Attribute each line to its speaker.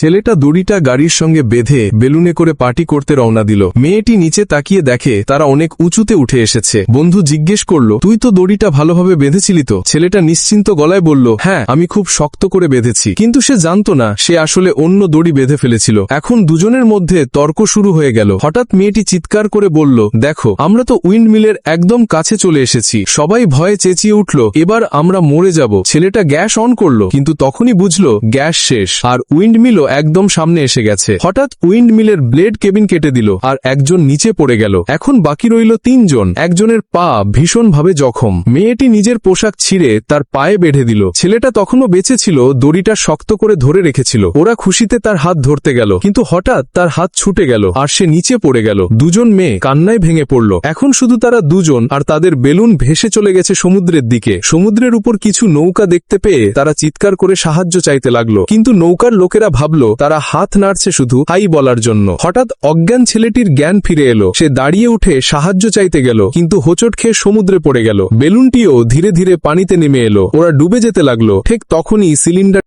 Speaker 1: ছেলেটা দড়িটা গাড়ির সঙ্গে বেঁধে বেলুনে করে পার্টি করতে রওনা দিল। মেয়েটি নিচে তাকিয়ে দেখে তারা অনেক উঁচুতে উঠে এসেছে। বন্ধু জিজ্ঞেস করল, তুই তো দড়িটা ভালোভাবে বেঁধেছিলি তো? ছেলেটা নিশ্চিন্ত গলায় বলল, হ্যাঁ, আমি খুব শক্ত করে বেঁধেছি। কিন্তু সে জানত না সে আসলে অন্য দড়ি বেঁধে ফেলেছিল। এখন দুজনের মধ্যে তর্ক শুরু হয়ে গেল। হঠাৎ মেয়েটি চিৎকার করে বলল, দেখো, আমরা তো উইন্ড মিলের একদম কাছে চলে এসেছি। সবাই ভয়ে চেঁচিয়ে উঠল, এবার আমরা মরে যাব। ছেলেটা গ্যাস অন করলো, কিন্তু তখনই বুঝলো গ্যাস শেষ আর উইন্ড মিলও একদম সামনে এসে গেছে। হঠাৎ উইন্ড মিলের ব্লেড কেবিন কেটে দিল আর একজন নিচে পড়ে গেল। এখন বাকি রইল তিনজন। একজনের পা ভীষণভাবে জখম। মেয়েটি নিজের পোশাক ছিঁড়ে তার পায়ে বেঁধে দিল। ছেলেটা তখনও বেঁচে ছিল, দড়িটা শক্ত করে ধরে রেখেছিল। ওরা খুশিতে তার হাত ধরতে গেল, কিন্তু হঠাৎ তার হাত ছুটে গেল আর সে নিচে পড়ে গেল। দুজন মেয়ে কান্নায় ভেঙে পড়ল। এখন শুধু তারা দুজন, আর তাদের বেলুন ভেসে চলে গেছে সমুদ্রের দিকে। সমুদ্রের উপর কিছু নৌকা দেখতে পেয়ে তারা চিৎকার করে সাহায্য চাইতে লাগলো, কিন্তু নৌকার লোকেরা ভাবলো তারা হাত নাড়ছে শুধু হাই বলার জন্য। হঠাৎ অজ্ঞান ছেলেটির জ্ঞান ফিরে এলো। সে দাঁড়িয়ে উঠে সাহায্য চাইতে গেল, কিন্তু হোঁচট খেয়ে সমুদ্রে পড়ে গেল। বেলুনটিও ধীরে ধীরে পানিতে নেমে এলো। ওরা ডুবে যেতে লাগলো। ঠিক তখনই সিলিন্ডার